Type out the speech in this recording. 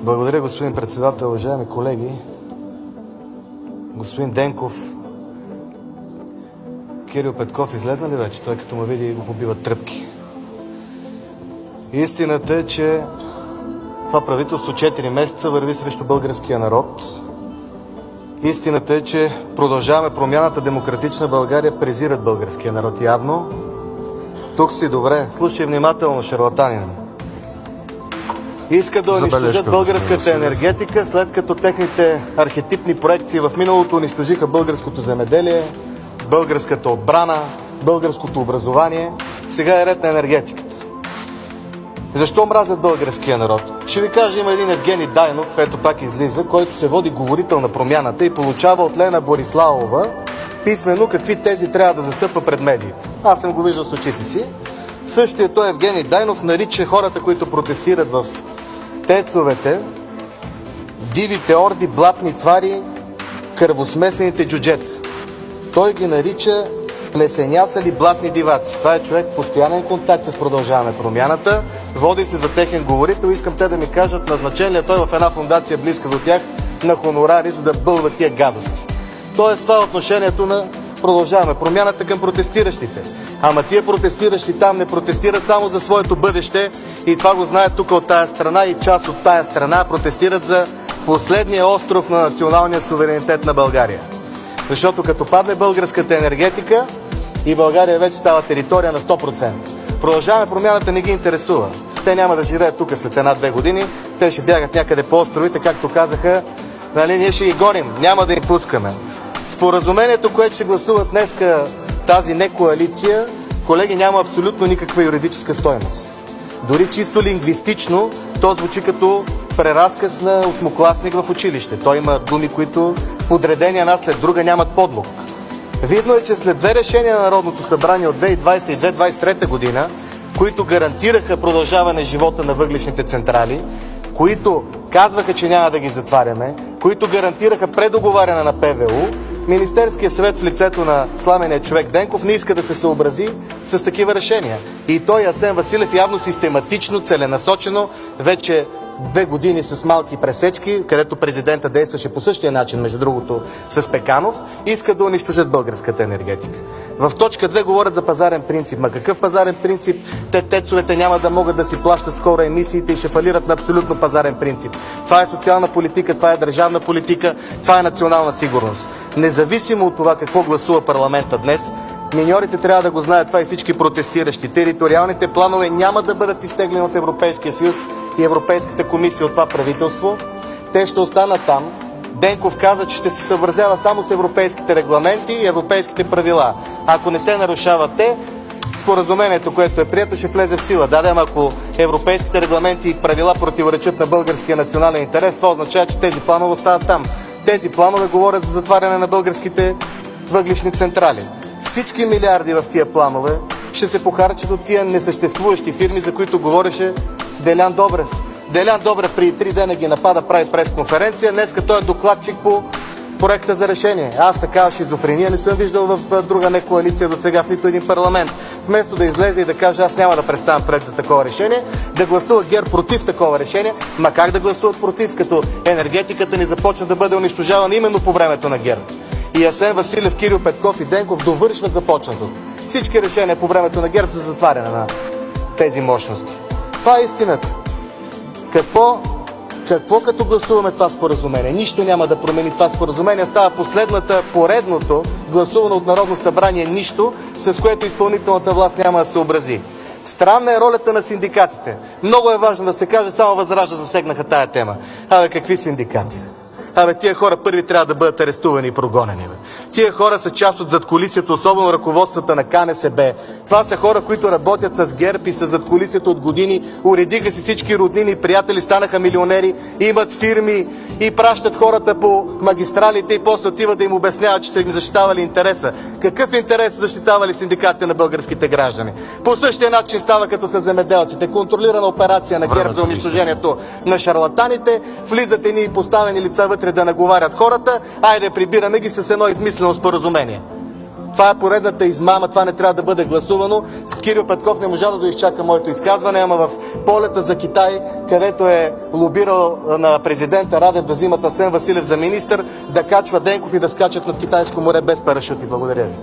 Благодаря, господин председател. Уважаеми колеги, господин Денков, Кирил Петков излезна ли вече? Той като му види го побиват тръпки. Истината е, че това правителство 4 месеца върви срещу българския народ. Истината е, че Продължаваме Промяната, Демократична България презират българския народ явно. Тук си добре, слушай внимателно, шарлатанин. Искат да унищожат българската енергетика, след като техните архетипни проекции в миналото унищожиха българското земеделие, българската отбрана, българското образование. Сега е ред на енергетиката. Защо мразят българския народ? Ще ви кажа, има един Евгений Дайнов, ето пак излиза, който се води говорител на промяната и получава от Лена Бориславова писмено какви тези трябва да застъпва пред медиите. Аз съм го виждал с очите си. Същия той Евгений Дайнов нарича хората, които протестират в тецовете, дивите орди, блатни твари, кръвосмесените джуджета. Той ги нарича плесенясали блатни диваци. Това е човек в постоянен контакт с Продължаваме Промяната. Води се за техен говорител. Искам те да ми кажат, назначен ли е той в една фундация близка до тях на хонорари, за да бълва тия гадости. Тоест това е отношението на Продължаваме Промяната към протестиращите. Ама тия протестиращи там не протестират само за своето бъдеще и това го знаят тук от тая страна и част от тая страна протестират за последния остров на националния суверенитет на България. Защото като падне българската енергетика и България вече става територия на 100%. Продължаваме Промяната не ги интересува. Те няма да живеят тук след 1-2 години, те ще бягат някъде по островите, както казаха, нали, ние ще ги гоним, няма да им пускаме. Споразумението, което ще гласуват днеска тази не коалиция, колеги, няма абсолютно никаква юридическа стойност. Дори чисто лингвистично то звучи като преразказ на осмокласник в училище. Той има думи, които подредени една след друга нямат подлог. Видно е, че след две решения на Народното събрание от 2020 и 2023 година, които гарантираха продължаване живота на въглищните централи, които казваха, че няма да ги затваряме, които гарантираха предоговаряне на ПВУ, Министерският съвет в лицето на сламения човек Денков не иска да се съобрази с такива решения. И той, Асен Василев, явно систематично, целенасочено, вече 2 години с малки пресечки, където президента действаше по същия начин, между другото, с Пеканов, искат да унищожат българската енергетика. В точка 2 говорят за пазарен принцип. Ма какъв пазарен принцип? Тецовете няма да могат да си плащат скоро емисиите и ще фалират на абсолютно пазарен принцип. Това е социална политика, това е държавна политика, това е национална сигурност. Независимо от това какво гласува парламента днес, миньорите трябва да го знаят това и всички протестиращи. Териториалните планове няма да бъдат изтеглени от Европейския съюз и Европейската комисия от това правителство. Те ще останат там. Денков каза, че ще се съобразява само с европейските регламенти и европейските правила. Ако не се нарушават те, споразумението, което е прието, ще влезе в сила. Ама ако европейските регламенти и правила противоречат на българския национален интерес, това означава, че тези планове остават там. Тези планове говорят за затваряне на българските въглищни централи. Всички милиарди в тия планове ще се похарчат от тия несъществуващи фирми, за които говореше Делян Добрев. Делян Добрев преди 3 дена ги напада, прави пресконференция. Днеска той е докладчик по проекта за решение. Аз такава шизофрения не съм виждал в друга не коалиция до сега в нито един парламент. Вместо да излезе и да каже, аз няма да представям проект за такова решение, да гласува ГЕРБ против такова решение. Ма как да гласуват против, като енергетиката ни започна да бъде унищожавана именно по времето на ГЕРБ? И Асен Василев, Кирил Петков и Денков довършват започнатото. Всички решения по времето на ГЕРБ са затваряне на тези мощности. Това е истината. Какво като гласуваме това споразумение? Нищо няма да промени това споразумение. Става поредното гласувано от Народно събрание нищо, с което изпълнителната власт няма да се съобрази. Странна е ролята на синдикатите. Много е важно да се каже, само Възражда засегнаха тая тема. Какви синдикати? Тия хора първи трябва да бъдат арестувани и прогонени. Тия хора са част от задкулисието, особено ръководствата на КНСБ. Това са хора, които работят с ГЕРБ и с задкулисието от години, уредиха си всички роднини и приятели, станаха милионери, имат фирми и пращат хората по магистралите и после отиват да им обясняват, че са им защитавали интереса. Какъв интерес защитавали синдикатите на българските граждани? По същия начин става като са земеделците. Контролирана операция на ГЕРБ за унищожението на шарлатаните. Влизат едни поставени лица вътре да наговарят хората. Айде, прибираме ги с едно измислено споразумение. Това е поредната измама, това не трябва да бъде гласувано. Кирил Петков не можа да доизчака моето изказване, ама в полета за Китай, където е лобирал на президента Радев да взимат Асен Василев за министър, да качва Денков и да скачат на Китайско море без парашути. Благодаря ви.